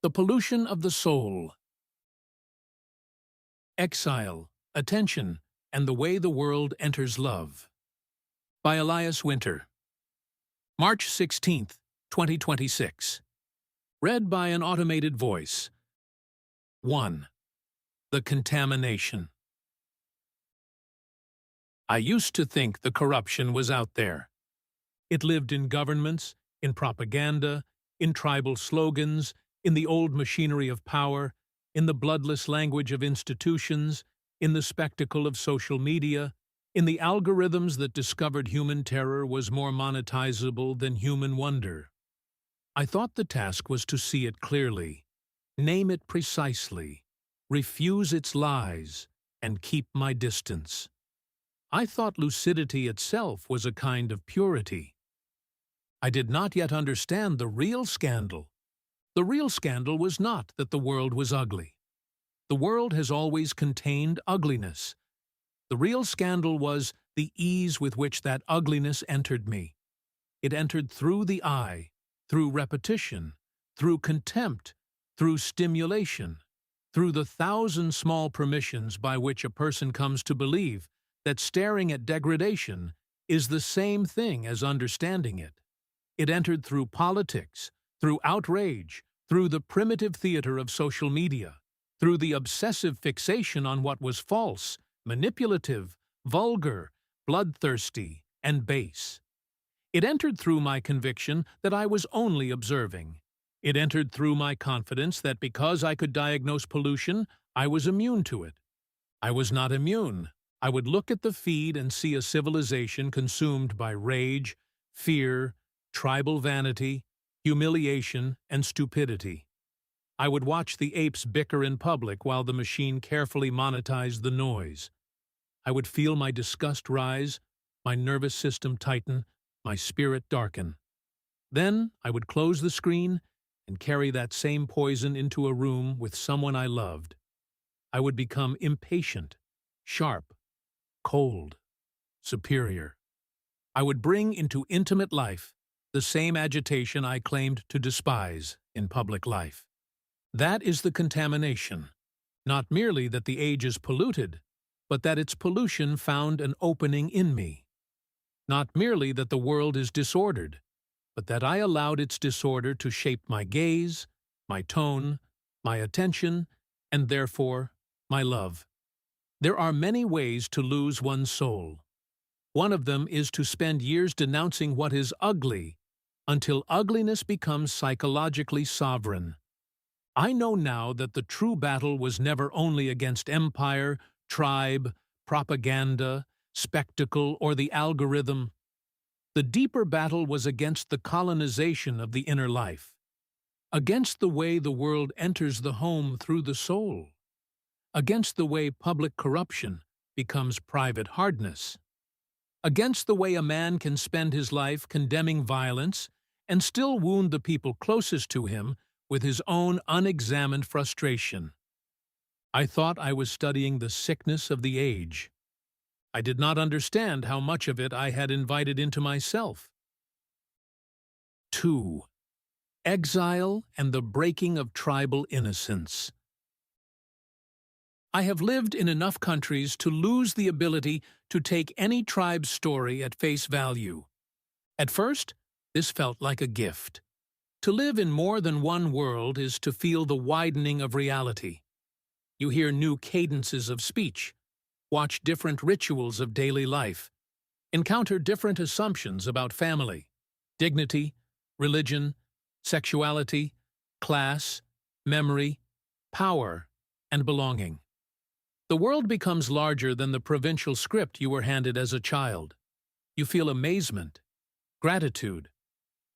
The pollution of the soul. Exile, attention, and the way the world enters love. By Elias Winter. March 16th, 2026. Read by an automated voice. 1. The contamination. I used to think the corruption was out there. It lived in governments, in propaganda, in tribal slogans, in the old machinery of power, in the bloodless language of institutions, in the spectacle of social media, in the algorithms that discovered human terror was more monetizable than human wonder. I thought the task was to see it clearly, name it precisely, refuse its lies, and keep my distance. I thought lucidity itself was a kind of purity. I did not yet understand the real scandal. The real scandal was not that the world was ugly. The world has always contained ugliness. The real scandal was the ease with which that ugliness entered me. It entered through the eye, through repetition, through contempt, through stimulation, through the 1,000 small permissions by which a person comes to believe that staring at degradation is the same thing as understanding it. It entered through politics, through outrage, through the primitive theater of social media, through the obsessive fixation on what was false, manipulative, vulgar, bloodthirsty, and base. It entered through my conviction that I was only observing. It entered through my confidence that because I could diagnose pollution, I was immune to it. I was not immune. I would look at the feed and see a civilization consumed by rage, fear, tribal vanity, humiliation, and stupidity. I would watch the apes bicker in public while the machine carefully monetized the noise. I would feel my disgust rise, my nervous system tighten, my spirit darken. Then I would close the screen and carry that same poison into a room with someone I loved. I would become impatient, sharp, cold, superior. I would bring into intimate life the same agitation I claimed to despise in public life. That is the contamination. Not merely that the age is polluted, but that its pollution found an opening in me. Not merely that the world is disordered, but that I allowed its disorder to shape my gaze, my tone, my attention, and therefore my love. There are many ways to lose one's soul. One of them is to spend years denouncing what is ugly until ugliness becomes psychologically sovereign. I know now that the true battle was never only against empire, tribe, propaganda, spectacle, or the algorithm. The deeper battle was against the colonization of the inner life, against the way the world enters the home through the soul, against the way public corruption becomes private hardness, against the way a man can spend his life condemning violence and still wound the people closest to him with his own unexamined frustration. I thought I was studying the sickness of the age. I did not understand how much of it I had invited into myself. 2. Exile and the breaking of tribal innocence. I have lived in enough countries to lose the ability to take any tribe's story at face value. At first, this felt like a gift. To live in more than one world is to feel the widening of reality. You hear new cadences of speech, watch different rituals of daily life, encounter different assumptions about family, dignity, religion, sexuality, class, memory, power, and belonging. The world becomes larger than the provincial script you were handed as a child. You feel amazement, gratitude,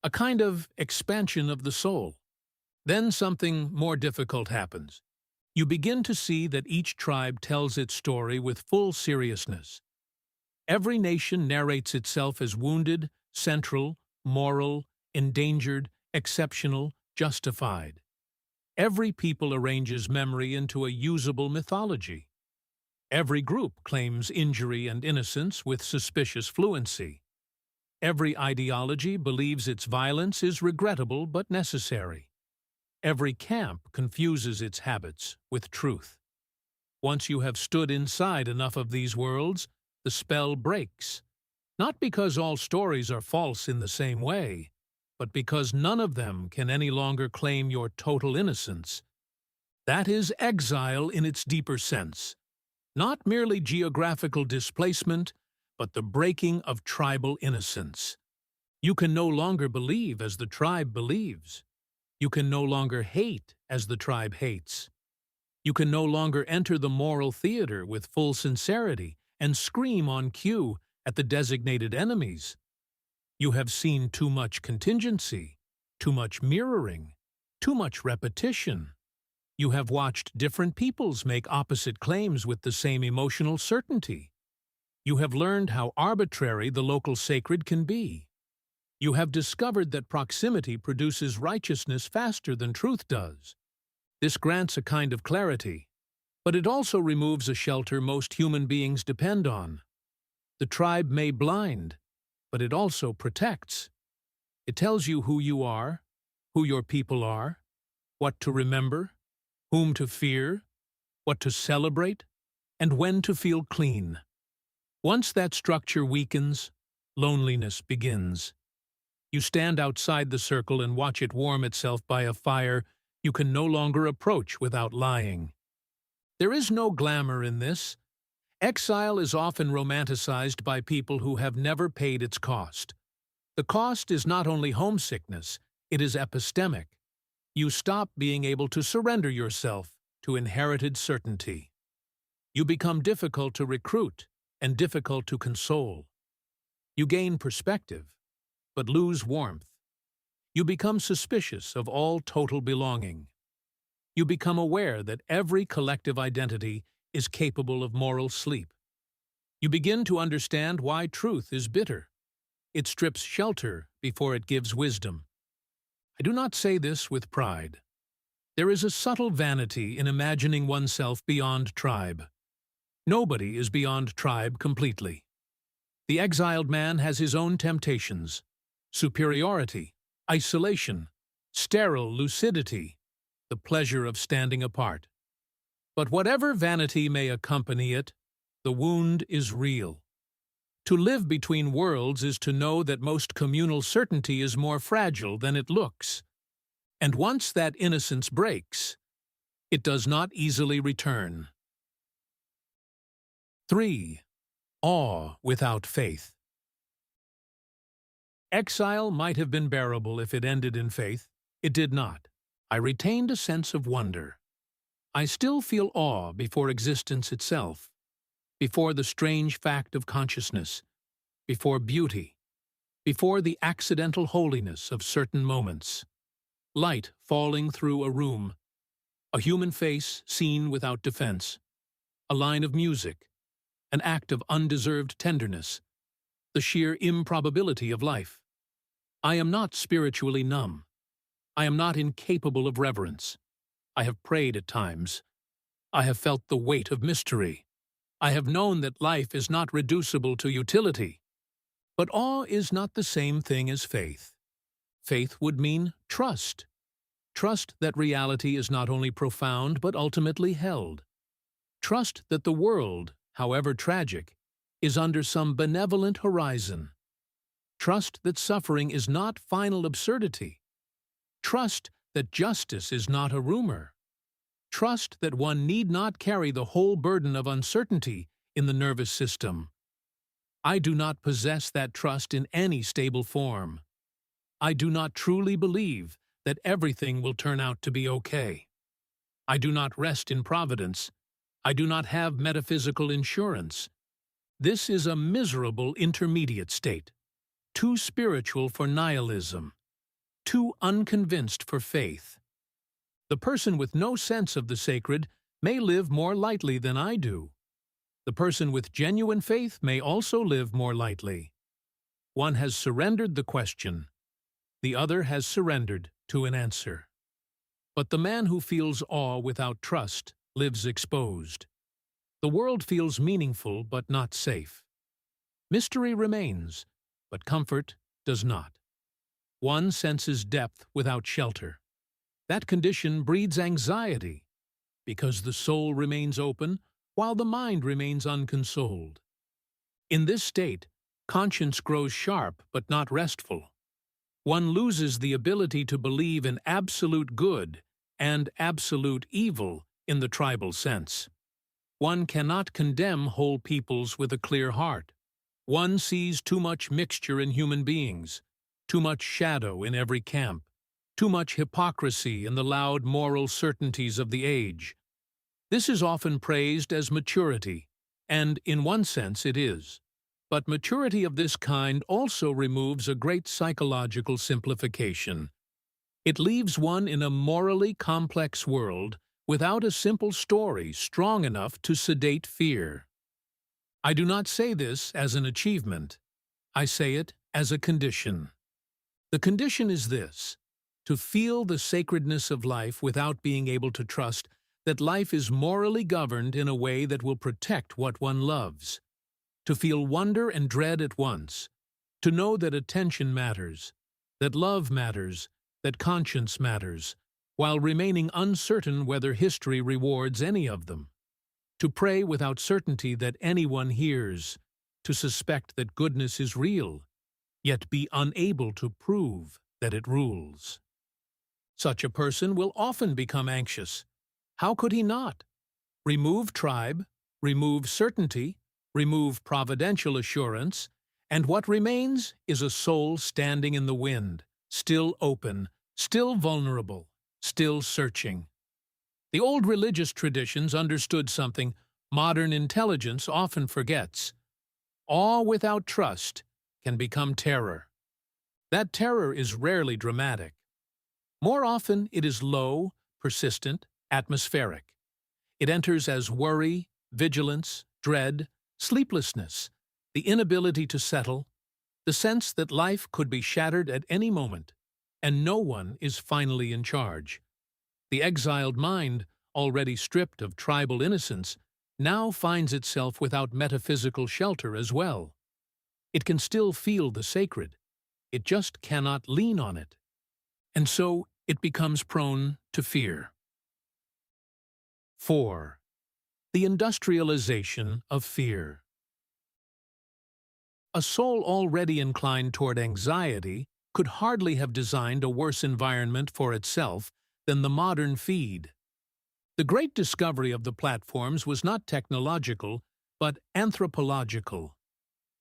a kind of expansion of the soul. Then something more difficult happens. You begin to see that each tribe tells its story with full seriousness. Every nation narrates itself as wounded, central, moral, endangered, exceptional, justified. Every people arranges memory into a usable mythology. Every group claims injury and innocence with suspicious fluency. Every ideology believes its violence is regrettable but necessary. Every camp confuses its habits with truth. Once you have stood inside enough of these worlds, the spell breaks. Not because all stories are false in the same way, but because none of them can any longer claim your total innocence. That is exile in its deeper sense. Not merely geographical displacement, but the breaking of tribal innocence. You can no longer believe as the tribe believes. You can no longer hate as the tribe hates. You can no longer enter the moral theater with full sincerity and scream on cue at the designated enemies. You have seen too much contingency, too much mirroring, too much repetition. You have watched different peoples make opposite claims with the same emotional certainty. You have learned how arbitrary the local sacred can be. You have discovered that proximity produces righteousness faster than truth does. This grants a kind of clarity, but it also removes a shelter most human beings depend on. The tribe may blind, but it also protects. It tells you who you are, who your people are, what to remember, whom to fear, what to celebrate, and when to feel clean. Once that structure weakens, loneliness begins. You stand outside the circle and watch it warm itself by a fire you can no longer approach without lying. There is no glamour in this. Exile is often romanticized by people who have never paid its cost. The cost is not only homesickness, it is epistemic. You stop being able to surrender yourself to inherited certainty. You become difficult to recruit and difficult to console. You gain perspective, but lose warmth. You become suspicious of all total belonging. You become aware that every collective identity is capable of moral sleep. You begin to understand why truth is bitter. It strips shelter before it gives wisdom. I do not say this with pride. There is a subtle vanity in imagining oneself beyond tribe. Nobody is beyond tribe completely. The exiled man has his own temptations: superiority, isolation, sterile lucidity, the pleasure of standing apart. But whatever vanity may accompany it, the wound is real. To live between worlds is to know that most communal certainty is more fragile than it looks. And once that innocence breaks, it does not easily return. 3. Awe without faith. Exile might have been bearable if it ended in faith. It did not. I retained a sense of wonder. I still feel awe before existence itself, before the strange fact of consciousness, before beauty, before the accidental holiness of certain moments. Light falling through a room, a human face seen without defense, a line of music, an act of undeserved tenderness, the sheer improbability of life. I am not spiritually numb. I am not incapable of reverence. I have prayed at times. I have felt the weight of mystery. I have known that life is not reducible to utility. But awe is not the same thing as faith. Faith would mean trust. Trust that reality is not only profound but ultimately held. Trust that the world, however tragic, is under some benevolent horizon. Trust that suffering is not final absurdity. Trust that justice is not a rumor. Trust that one need not carry the whole burden of uncertainty in the nervous system. I do not possess that trust in any stable form. I do not truly believe that everything will turn out to be okay. I do not rest in providence. I do not have metaphysical insurance. This is a miserable intermediate state, too spiritual for nihilism, too unconvinced for faith. The person with no sense of the sacred may live more lightly than I do. The person with genuine faith may also live more lightly. One has surrendered the question. The other has surrendered to an answer. But the man who feels awe without trust lives exposed. The world feels meaningful but not safe. Mystery remains, but comfort does not. One senses depth without shelter. That condition breeds anxiety, because the soul remains open while the mind remains unconsoled. In this state, conscience grows sharp but not restful. One loses the ability to believe in absolute good and absolute evil in the tribal sense. One cannot condemn whole peoples with a clear heart. One sees too much mixture in human beings, too much shadow in every camp, too much hypocrisy in the loud moral certainties of the age. This is often praised as maturity, and in one sense it is. But maturity of this kind also removes a great psychological simplification. It leaves one in a morally complex world without a simple story strong enough to sedate fear. I do not say this as an achievement. I say it as a condition. The condition is this: to feel the sacredness of life without being able to trust that life is morally governed in a way that will protect what one loves. To feel wonder and dread at once, to know that attention matters, that love matters, that conscience matters, while remaining uncertain whether history rewards any of them. To pray without certainty that anyone hears, to suspect that goodness is real, yet be unable to prove that it rules. Such a person will often become anxious. How could he not? Remove tribe, remove certainty, remove providential assurance, and what remains is a soul standing in the wind, still open, still vulnerable, still searching. The old religious traditions understood something modern intelligence often forgets. Awe without trust can become terror. That terror is rarely dramatic. More often it is low, persistent, atmospheric. It enters as worry, vigilance, dread, sleeplessness, the inability to settle, the sense that life could be shattered at any moment, and no one is finally in charge. The exiled mind, already stripped of tribal innocence, now finds itself without metaphysical shelter as well. It can still feel the sacred. It just cannot lean on it. And so it becomes prone to fear. 4. The industrialization of fear. A soul already inclined toward anxiety could hardly have designed a worse environment for itself than the modern feed. The great discovery of the platforms was not technological, but anthropological.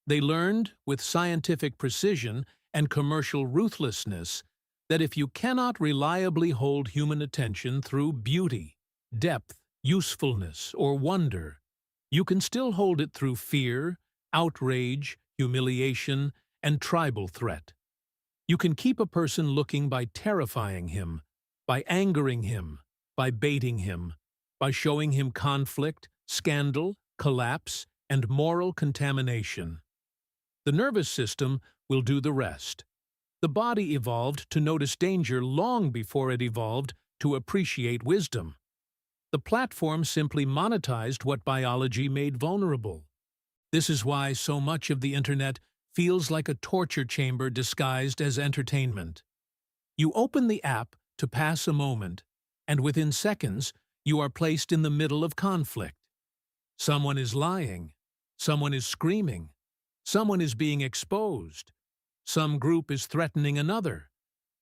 They learned, with scientific precision and commercial ruthlessness, that if you cannot reliably hold human attention through beauty, depth, usefulness, or wonder, you can still hold it through fear, outrage, humiliation, and tribal threat. You can keep a person looking by terrifying him, by angering him, by baiting him, by showing him conflict, scandal, collapse, and moral contamination. The nervous system will do the rest. The body evolved to notice danger long before it evolved to appreciate wisdom. The platform simply monetized what biology made vulnerable. This is why so much of the internet feels like a torture chamber disguised as entertainment. You open the app to pass a moment, and within seconds, you are placed in the middle of conflict. Someone is lying. Someone is screaming. Someone is being exposed. Some group is threatening another.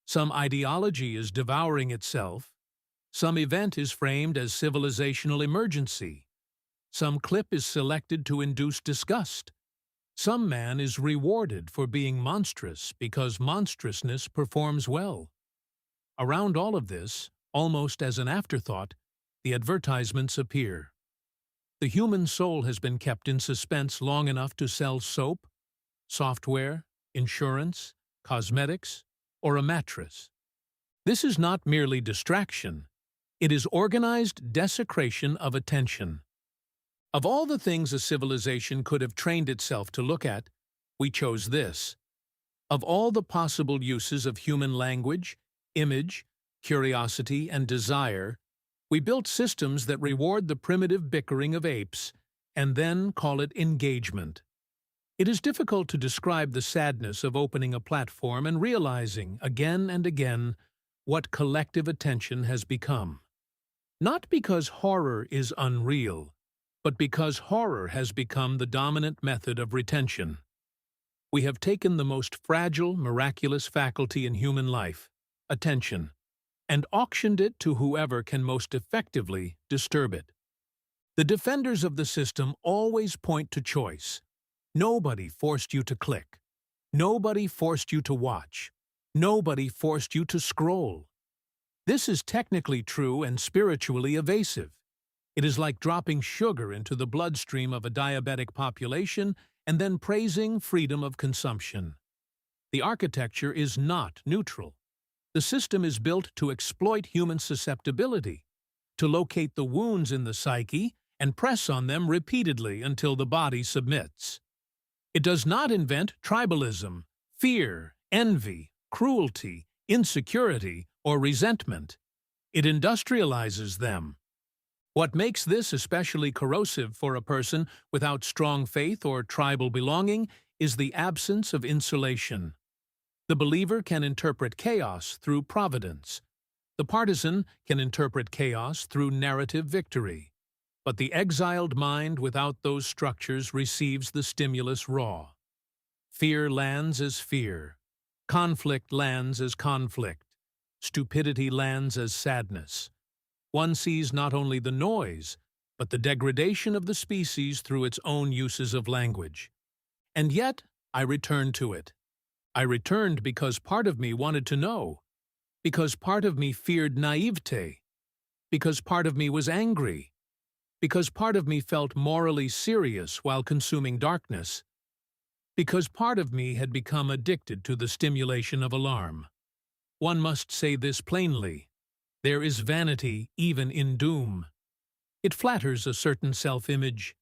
Some ideology is devouring itself. Some event is framed as civilizational emergency. Some clip is selected to induce disgust. Some man is rewarded for being monstrous because monstrousness performs well. Around all of this, almost as an afterthought, the advertisements appear. The human soul has been kept in suspense long enough to sell soap, software, insurance, cosmetics, or a mattress. This is not merely distraction. It is organized desecration of attention. Of all the things a civilization could have trained itself to look at, we chose this. Of all the possible uses of human language, image, curiosity, and desire, we built systems that reward the primitive bickering of apes and then call it engagement. It is difficult to describe the sadness of opening a platform and realizing, again and again, what collective attention has become. Not because horror is unreal, but because horror has become the dominant method of retention. We have taken the most fragile, miraculous faculty in human life, attention, and auctioned it to whoever can most effectively disturb it. The defenders of the system always point to choice. Nobody forced you to click. Nobody forced you to watch. Nobody forced you to scroll. This is technically true and spiritually evasive. It is like dropping sugar into the bloodstream of a diabetic population and then praising freedom of consumption. The architecture is not neutral. The system is built to exploit human susceptibility, to locate the wounds in the psyche and press on them repeatedly until the body submits. It does not invent tribalism, fear, envy, cruelty, insecurity, or resentment. It industrializes them. What makes this especially corrosive for a person without strong faith or tribal belonging is the absence of insulation. The believer can interpret chaos through providence. The partisan can interpret chaos through narrative victory. But the exiled mind without those structures receives the stimulus raw. Fear lands as fear. Conflict lands as conflict. Stupidity lands as sadness. One sees not only the noise, but the degradation of the species through its own uses of language. And yet, I returned to it. I returned because part of me wanted to know, because part of me feared naivete, because part of me was angry, because part of me felt morally serious while consuming darkness, because part of me had become addicted to the stimulation of alarm. One must say this plainly. There is vanity even in doom. It flatters a certain self-image.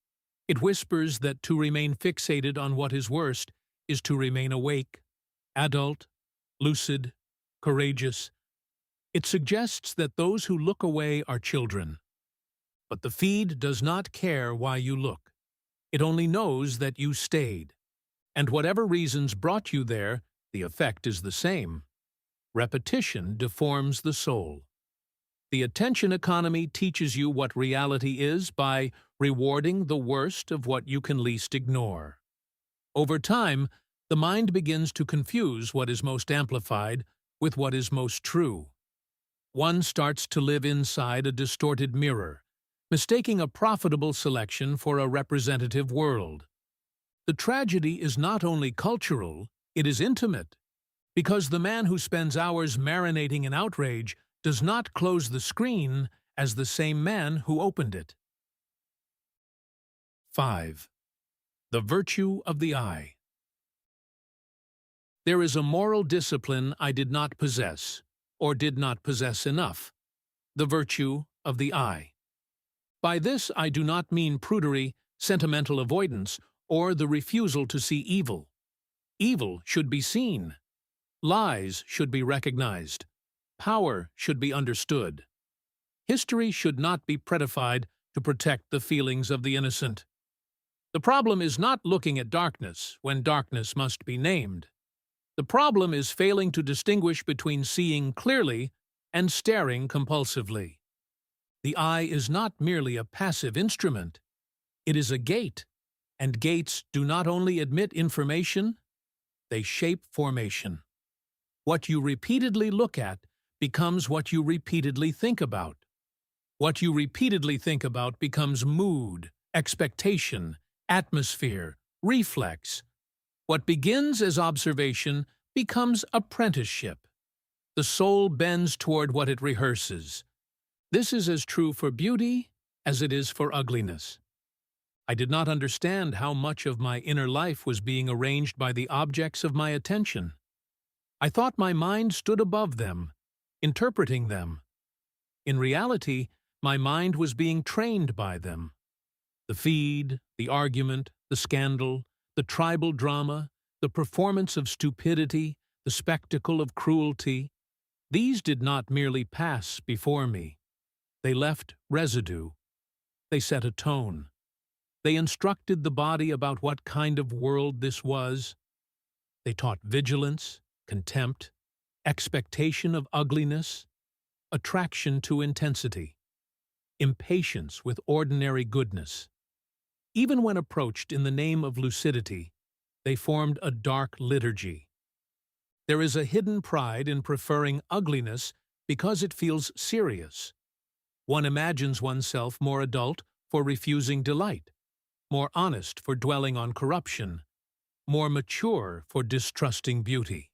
It whispers that to remain fixated on what is worst is to remain awake, adult, lucid, courageous. It suggests that those who look away are children. But the feed does not care why you look. It only knows that you stayed. And whatever reasons brought you there, the effect is the same. Repetition deforms the soul. The attention economy teaches you what reality is by rewarding the worst of what you can least ignore. Over time, the mind begins to confuse what is most amplified with what is most true. One starts to live inside a distorted mirror, mistaking a profitable selection for a representative world. The tragedy is not only cultural, it is intimate, because the man who spends hours marinating in outrage does not close the screen as the same man who opened it. 5. The virtue of the eye. There is a moral discipline I did not possess, or did not possess enough, the virtue of the eye. By this I do not mean prudery, sentimental avoidance, or the refusal to see evil. Evil should be seen. Lies should be recognized. Power should be understood. History should not be prettified to protect the feelings of the innocent. The problem is not looking at darkness when darkness must be named. The problem is failing to distinguish between seeing clearly and staring compulsively. The eye is not merely a passive instrument. It is a gate, and gates do not only admit information, they shape formation. What you repeatedly look at becomes what you repeatedly think about. What you repeatedly think about becomes mood, expectation, atmosphere, reflex. What begins as observation becomes apprenticeship. The soul bends toward what it rehearses. This is as true for beauty as it is for ugliness. I did not understand how much of my inner life was being arranged by the objects of my attention. I thought my mind stood above them, interpreting them. In reality, my mind was being trained by them. The feed, the argument, the scandal, the tribal drama, the performance of stupidity, the spectacle of cruelty, these did not merely pass before me. They left residue. They set a tone. They instructed the body about what kind of world this was. They taught vigilance, contempt, expectation of ugliness, attraction to intensity, impatience with ordinary goodness. Even when approached in the name of lucidity, they formed a dark liturgy. There is a hidden pride in preferring ugliness because it feels serious. One imagines oneself more adult for refusing delight, more honest for dwelling on corruption, more mature for distrusting beauty.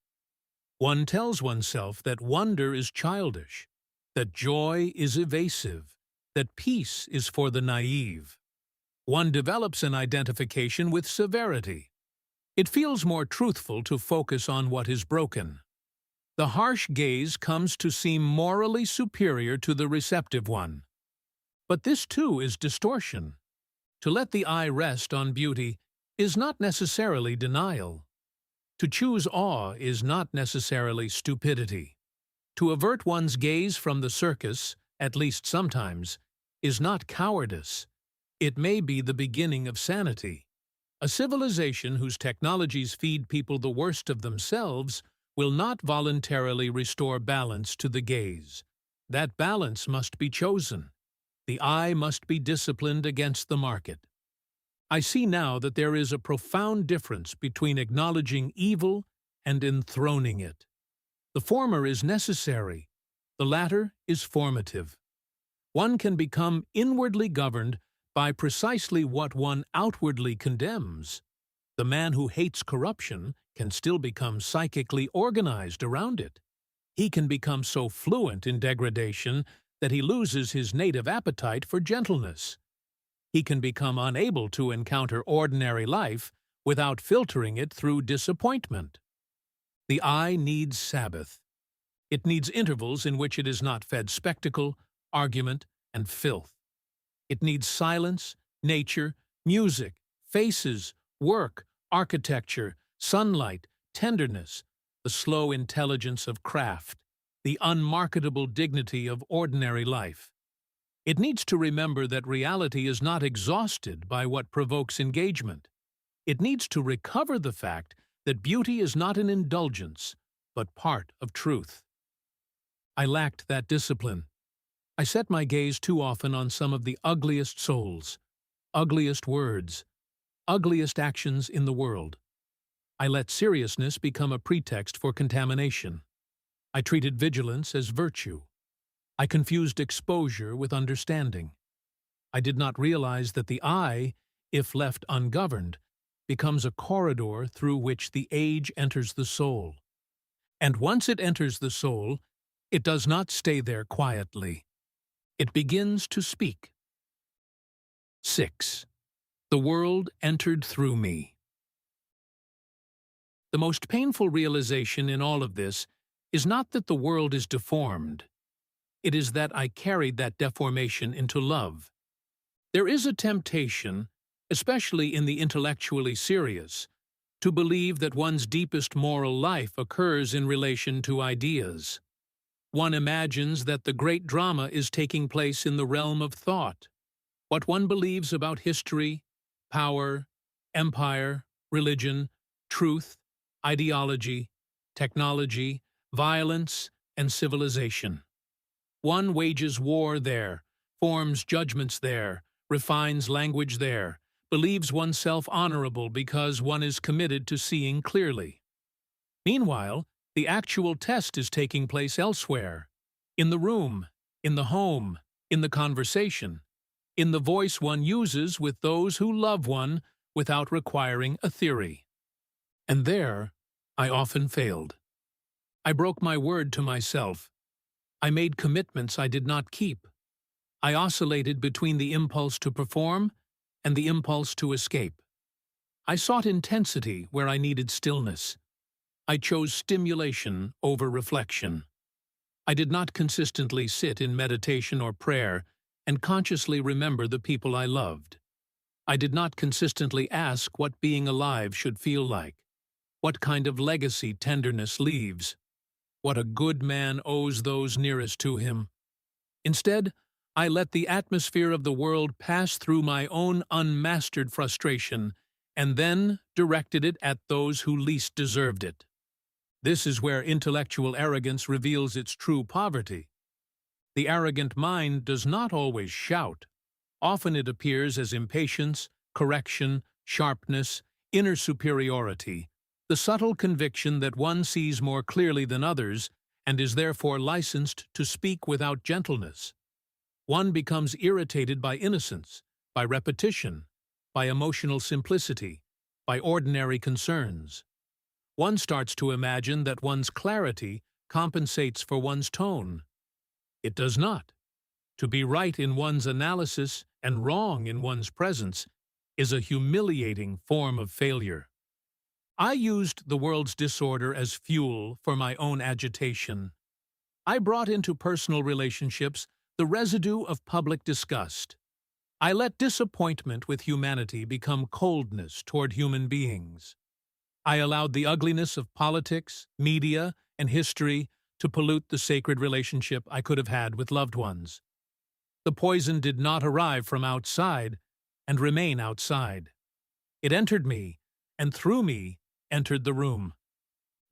One tells oneself that wonder is childish, that joy is evasive, that peace is for the naive. One develops an identification with severity. It feels more truthful to focus on what is broken. The harsh gaze comes to seem morally superior to the receptive one. But this too is distortion. To let the eye rest on beauty is not necessarily denial. To choose awe is not necessarily stupidity. To avert one's gaze from the circus, at least sometimes, is not cowardice. It may be the beginning of sanity. A civilization whose technologies feed people the worst of themselves will not voluntarily restore balance to the gaze. That balance must be chosen. The eye must be disciplined against the market. I see now that there is a profound difference between acknowledging evil and enthroning it. The former is necessary, the latter is formative. One can become inwardly governed by precisely what one outwardly condemns. The man who hates corruption can still become psychically organized around it. He can become so fluent in degradation that he loses his native appetite for gentleness. He can become unable to encounter ordinary life without filtering it through disappointment. The eye needs Sabbath. It needs intervals in which it is not fed spectacle, argument, and filth. It needs silence, nature, music, faces, work, architecture, sunlight, tenderness, the slow intelligence of craft, the unmarketable dignity of ordinary life. It needs to remember that reality is not exhausted by what provokes engagement. It needs to recover the fact that beauty is not an indulgence, but part of truth. I lacked that discipline. I set my gaze too often on some of the ugliest souls, ugliest words, ugliest actions in the world. I let seriousness become a pretext for contamination. I treated vigilance as virtue. I confused exposure with understanding. I did not realize that the eye, if left ungoverned, becomes a corridor through which the age enters the soul. And once it enters the soul, it does not stay there quietly. It begins to speak. 6. The world entered through me. The most painful realization in all of this is not that the world is deformed. It is that I carried that deformation into love. There is a temptation, especially in the intellectually serious, to believe that one's deepest moral life occurs in relation to ideas. One imagines that the great drama is taking place in the realm of thought. What one believes about history, power, empire, religion, truth, ideology, technology, violence, and civilization. One wages war there, forms judgments there, refines language there, believes oneself honorable because one is committed to seeing clearly. Meanwhile, the actual test is taking place elsewhere, in the room, in the home, in the conversation, in the voice one uses with those who love one without requiring a theory. And there, I often failed. I broke my word to myself. I made commitments I did not keep. I oscillated between the impulse to perform and the impulse to escape. I sought intensity where I needed stillness. I chose stimulation over reflection. I did not consistently sit in meditation or prayer and consciously remember the people I loved. I did not consistently ask what being alive should feel like, what kind of legacy tenderness leaves, what a good man owes those nearest to him. Instead, I let the atmosphere of the world pass through my own unmastered frustration and then directed it at those who least deserved it. This is where intellectual arrogance reveals its true poverty. The arrogant mind does not always shout. Often it appears as impatience, correction, sharpness, inner superiority, the subtle conviction that one sees more clearly than others and is therefore licensed to speak without gentleness. One becomes irritated by innocence, by repetition, by emotional simplicity, by ordinary concerns. One starts to imagine that one's clarity compensates for one's tone. It does not. To be right in one's analysis and wrong in one's presence is a humiliating form of failure. I used the world's disorder as fuel for my own agitation. I brought into personal relationships the residue of public disgust. I let disappointment with humanity become coldness toward human beings. I allowed the ugliness of politics, media, and history to pollute the sacred relationship I could have had with loved ones. The poison did not arrive from outside and remain outside. It entered me, and through me entered the room.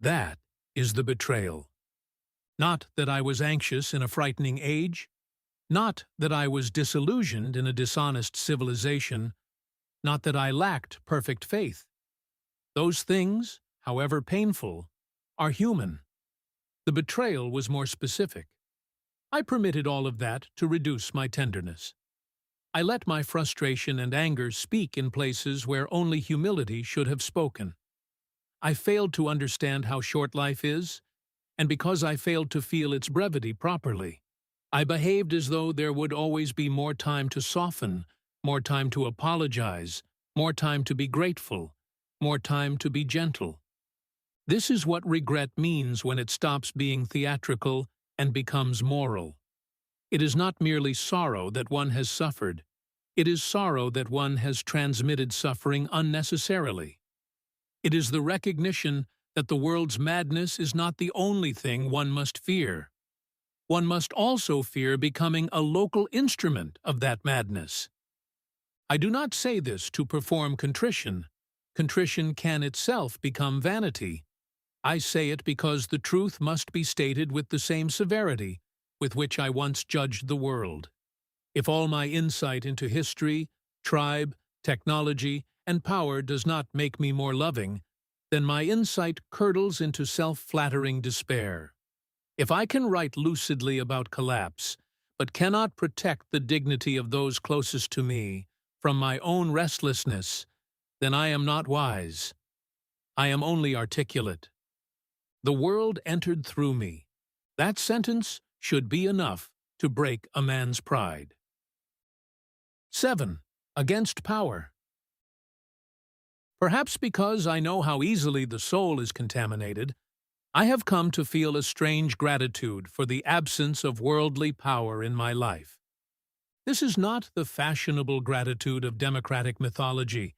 That is the betrayal. Not that I was anxious in a frightening age, not that I was disillusioned in a dishonest civilization, not that I lacked perfect faith. Those things, however painful, are human. The betrayal was more specific. I permitted all of that to reduce my tenderness. I let my frustration and anger speak in places where only humility should have spoken. I failed to understand how short life is, and because I failed to feel its brevity properly, I behaved as though there would always be more time to soften, more time to apologize, more time to be grateful, more time to be gentle. This is what regret means when it stops being theatrical and becomes moral. It is not merely sorrow that one has suffered. It is sorrow that one has transmitted suffering unnecessarily. It is the recognition that the world's madness is not the only thing one must fear. One must also fear becoming a local instrument of that madness. I do not say this to perform contrition. Contrition can itself become vanity. I say it because the truth must be stated with the same severity with which I once judged the world. If all my insight into history, tribe, technology, and power does not make me more loving, then my insight curdles into self-flattering despair. If I can write lucidly about collapse, but cannot protect the dignity of those closest to me from my own restlessness, then I am not wise. I am only articulate. The world entered through me. That sentence should be enough to break a man's pride. 7. Against power. Perhaps because I know how easily the soul is contaminated, I have come to feel a strange gratitude for the absence of worldly power in my life. This is not the fashionable gratitude of democratic mythology,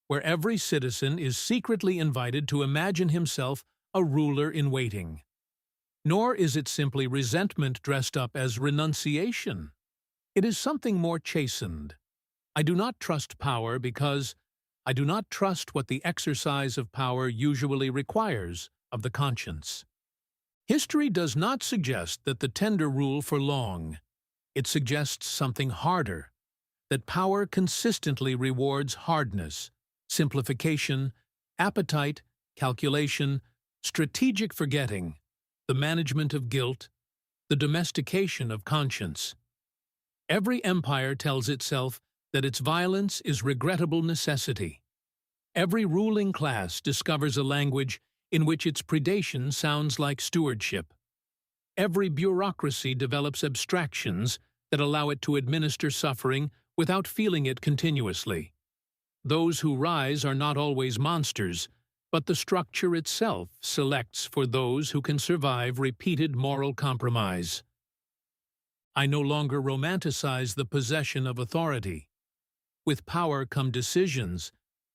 where every citizen is secretly invited to imagine himself a ruler in waiting. Nor is it simply resentment dressed up as renunciation. It is something more chastened. I do not trust power because I do not trust what the exercise of power usually requires of the conscience. History does not suggest that the tender rule for long. It suggests something harder, that power consistently rewards hardness, simplification, appetite, calculation, strategic forgetting, the management of guilt, the domestication of conscience. Every empire tells itself that its violence is regrettable necessity. Every ruling class discovers a language in which its predation sounds like stewardship. Every bureaucracy develops abstractions that allow it to administer suffering without feeling it continuously. Those who rise are not always monsters, but the structure itself selects for those who can survive repeated moral compromise. I no longer romanticize the possession of authority. With power come decisions,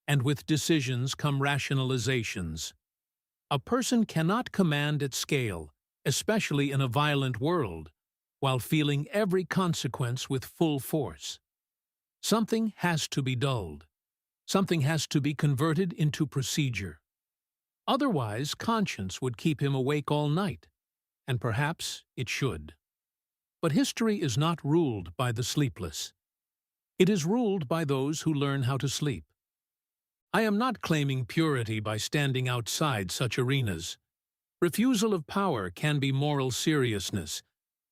and with decisions come rationalizations. A person cannot command at scale, especially in a violent world, while feeling every consequence with full force. Something has to be dulled. Something has to be converted into procedure. Otherwise, conscience would keep him awake all night, and perhaps it should. But history is not ruled by the sleepless. It is ruled by those who learn how to sleep. I am not claiming purity by standing outside such arenas. Refusal of power can be moral seriousness,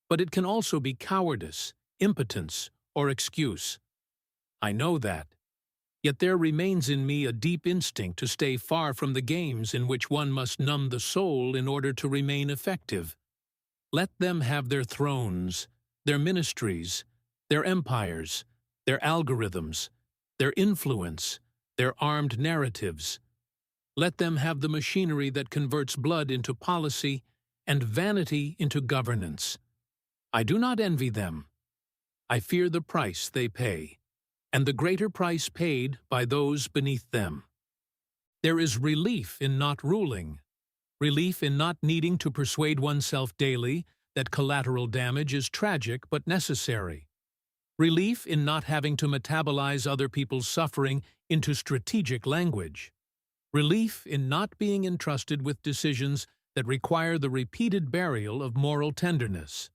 but it can also be cowardice, impotence, or excuse. I know that. Yet there remains in me a deep instinct to stay far from the games in which one must numb the soul in order to remain effective. Let them have their thrones, their ministries, their empires, their algorithms, their influence, their armed narratives. Let them have the machinery that converts blood into policy and vanity into governance. I do not envy them. I fear the price they pay, and the greater price paid by those beneath them. There is relief in not ruling, relief in not needing to persuade oneself daily that collateral damage is tragic but necessary, relief in not having to metabolize other people's suffering into strategic language, relief in not being entrusted with decisions that require the repeated burial of moral tenderness.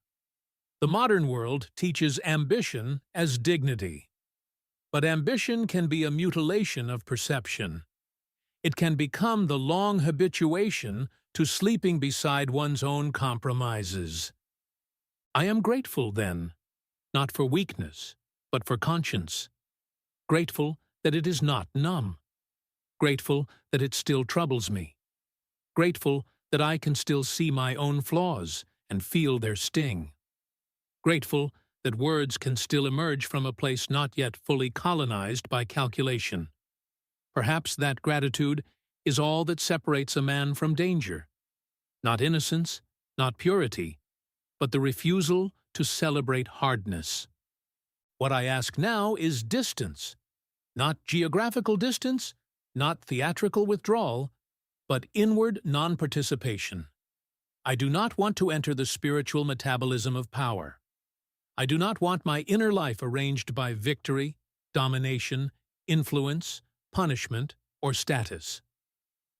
The modern world teaches ambition as dignity. But ambition can be a mutilation of perception. It can become the long habituation to sleeping beside one's own compromises. I am grateful, then, not for weakness, but for conscience. Grateful that it is not numb. Grateful that it still troubles me. Grateful that I can still see my own flaws and feel their sting. Grateful that words can still emerge from a place not yet fully colonized by calculation. Perhaps that gratitude is all that separates a man from danger. Not innocence, not purity, but the refusal to celebrate hardness. What I ask now is distance. Not geographical distance, not theatrical withdrawal, but inward non-participation. I do not want to enter the spiritual metabolism of power. I do not want my inner life arranged by victory, domination, influence, punishment, or status.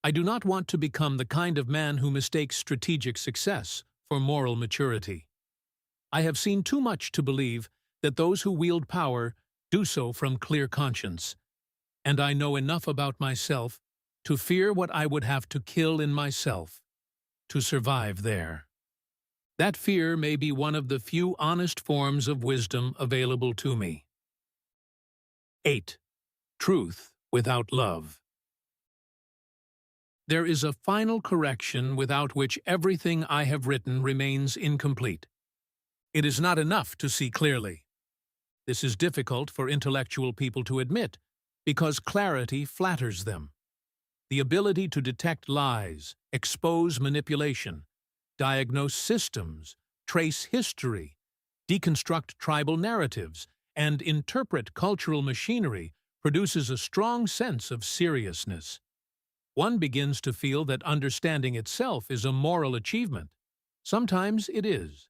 I do not want to become the kind of man who mistakes strategic success for moral maturity. I have seen too much to believe that those who wield power do so from clear conscience, and I know enough about myself to fear what I would have to kill in myself to survive there. That fear may be one of the few honest forms of wisdom available to me. 8. Truth without love. There is a final correction without which everything I have written remains incomplete. It is not enough to see clearly. This is difficult for intellectual people to admit, because clarity flatters them. The ability to detect lies, expose manipulation, diagnose systems, trace history, deconstruct tribal narratives, and interpret cultural machinery produces a strong sense of seriousness. One begins to feel that understanding itself is a moral achievement. Sometimes it is.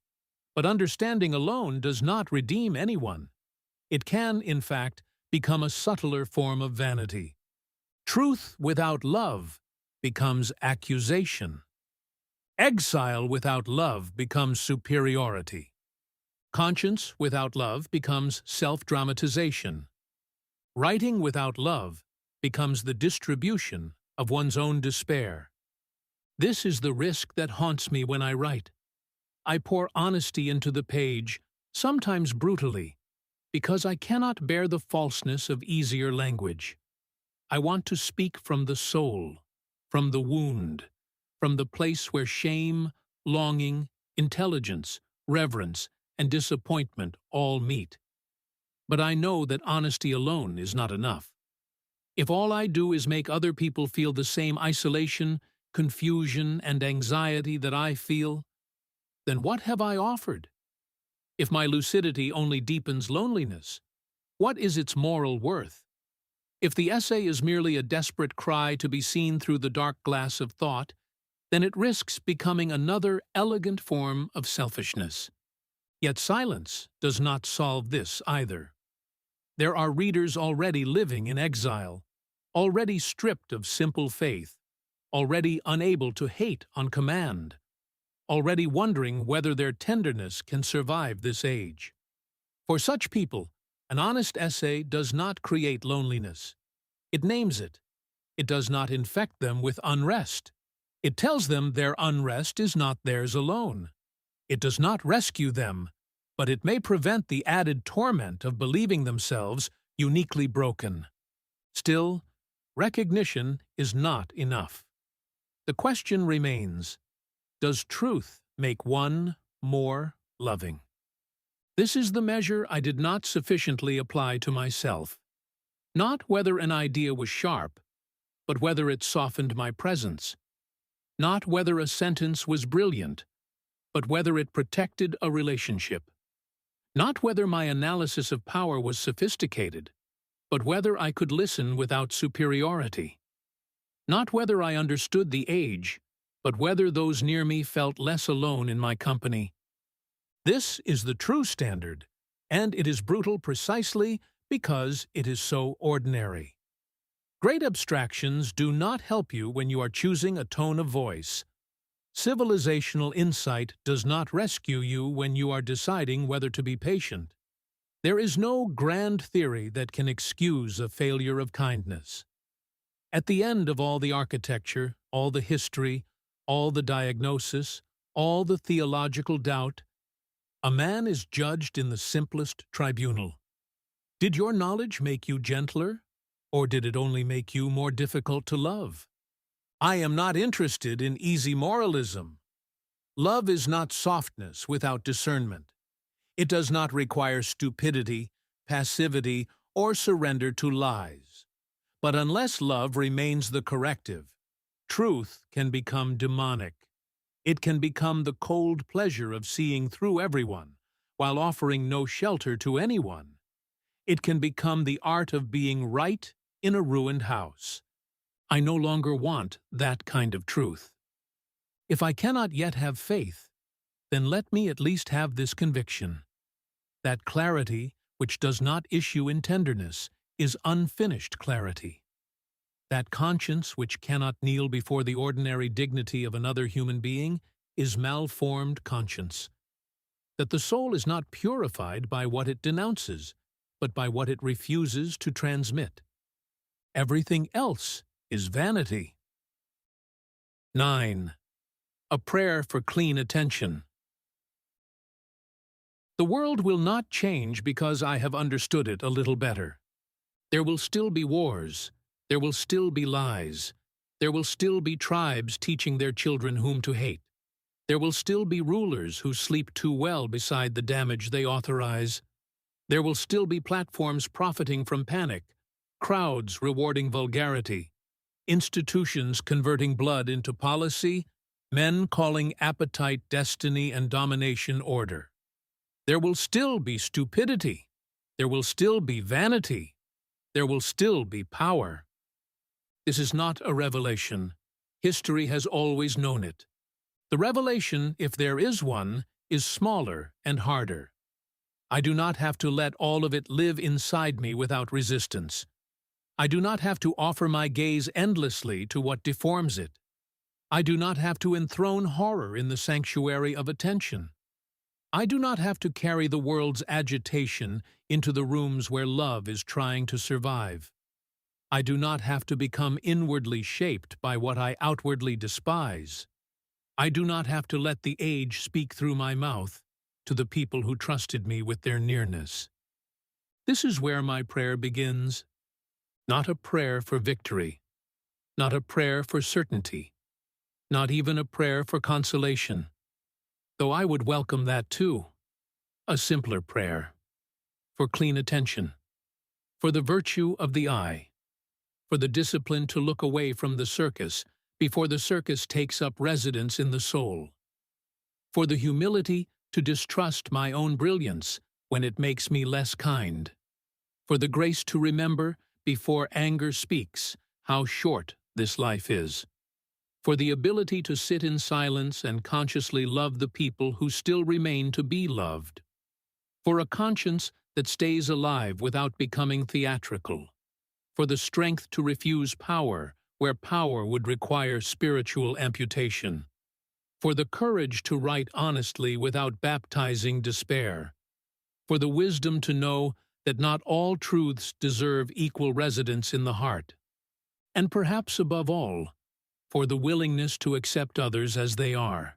But understanding alone does not redeem anyone. It can, in fact, become a subtler form of vanity. Truth without love becomes accusation. Exile without love becomes superiority. Conscience without love becomes self-dramatization. Writing without love becomes the distribution of one's own despair. This is the risk that haunts me when I write. I pour honesty into the page, sometimes brutally, because I cannot bear the falseness of easier language. I want to speak from the soul, from the wound, from the place where shame, longing, intelligence, reverence, and disappointment all meet. But I know that honesty alone is not enough. If all I do is make other people feel the same isolation, confusion, and anxiety that I feel, then what have I offered? If my lucidity only deepens loneliness, what is its moral worth? If the essay is merely a desperate cry to be seen through the dark glass of thought, then it risks becoming another elegant form of selfishness. Yet silence does not solve this either. There are readers already living in exile, already stripped of simple faith, already unable to hate on command, already wondering whether their tenderness can survive this age. For such people, an honest essay does not create loneliness. It names it. It does not infect them with unrest. It tells them their unrest is not theirs alone. It does not rescue them, but it may prevent the added torment of believing themselves uniquely broken. Still, recognition is not enough. The question remains, does truth make one more loving? This is the measure I did not sufficiently apply to myself. Not whether an idea was sharp, but whether it softened my presence. Not whether a sentence was brilliant, but whether it protected a relationship. Not whether my analysis of power was sophisticated, but whether I could listen without superiority. Not whether I understood the age, but whether those near me felt less alone in my company. This is the true standard, and it is brutal precisely because it is so ordinary. Great abstractions do not help you when you are choosing a tone of voice. Civilizational insight does not rescue you when you are deciding whether to be patient. There is no grand theory that can excuse a failure of kindness. At the end of all the architecture, all the history, all the diagnosis, all the theological doubt, a man is judged in the simplest tribunal. Did your knowledge make you gentler, or did it only make you more difficult to love? I am not interested in easy moralism. Love is not softness without discernment. It does not require stupidity, passivity, or surrender to lies. But unless love remains the corrective, truth can become demonic. It can become the cold pleasure of seeing through everyone, while offering no shelter to anyone. It can become the art of being right in a ruined house. I no longer want that kind of truth. If I cannot yet have faith, then let me at least have this conviction. That clarity, which does not issue in tenderness, is unfinished clarity. That conscience, which cannot kneel before the ordinary dignity of another human being, is malformed conscience. That the soul is not purified by what it denounces, but by what it refuses to transmit. Everything else is vanity. 9. A prayer for clean attention. The world will not change because I have understood it a little better. There will still be wars. There will still be lies. There will still be tribes teaching their children whom to hate. There will still be rulers who sleep too well beside the damage they authorize. There will still be platforms profiting from panic, crowds rewarding vulgarity, institutions converting blood into policy, men calling appetite destiny and domination order. There will still be stupidity. There will still be vanity. There will still be power. This is not a revelation. History has always known it. The revelation, if there is one, is smaller and harder. I do not have to let all of it live inside me without resistance. I do not have to offer my gaze endlessly to what deforms it. I do not have to enthrone horror in the sanctuary of attention. I do not have to carry the world's agitation into the rooms where love is trying to survive. I do not have to become inwardly shaped by what I outwardly despise. I do not have to let the age speak through my mouth to the people who trusted me with their nearness. This is where my prayer begins. Not a prayer for victory, not a prayer for certainty, not even a prayer for consolation, though I would welcome that too. A simpler prayer, for clean attention, for the virtue of the eye, for the discipline to look away from the circus before the circus takes up residence in the soul, for the humility to distrust my own brilliance when it makes me less kind, for the grace to remember, before anger speaks, how short this life is, for the ability to sit in silence and consciously love the people who still remain to be loved, for a conscience that stays alive without becoming theatrical, for the strength to refuse power where power would require spiritual amputation, for the courage to write honestly without baptizing despair, for the wisdom to know that not all truths deserve equal residence in the heart, and perhaps above all, for the willingness to accept others as they are,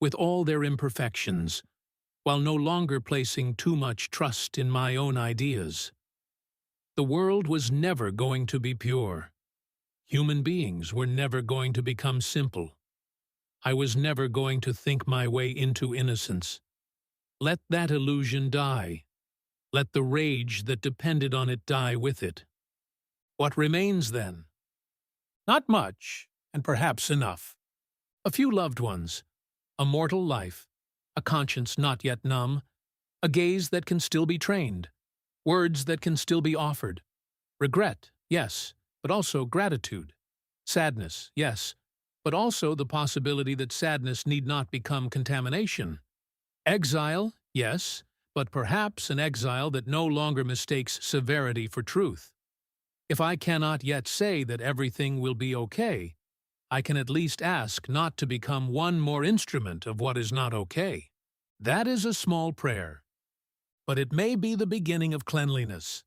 with all their imperfections, while no longer placing too much trust in my own ideas. The world was never going to be pure. Human beings were never going to become simple. I was never going to think my way into innocence. Let that illusion die. Let the rage that depended on it die with it. What remains then? Not much, and perhaps enough. A few loved ones, a mortal life, a conscience not yet numb, a gaze that can still be trained, words that can still be offered. Regret, yes, but also gratitude. Sadness, yes, but also the possibility that sadness need not become contamination. Exile, yes, but perhaps an exile that no longer mistakes severity for truth. If I cannot yet say that everything will be okay, I can at least ask not to become one more instrument of what is not okay. That is a small prayer, but it may be the beginning of cleanliness.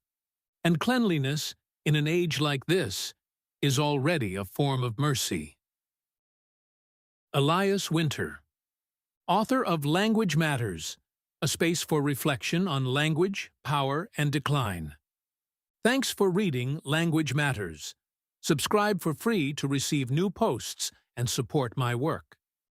And cleanliness, in an age like this, is already a form of mercy. Elias Winter, author of Language Matters, a space for reflection on language, power, and decline. Thanks for reading Language Matters. Subscribe for free to receive new posts and support my work.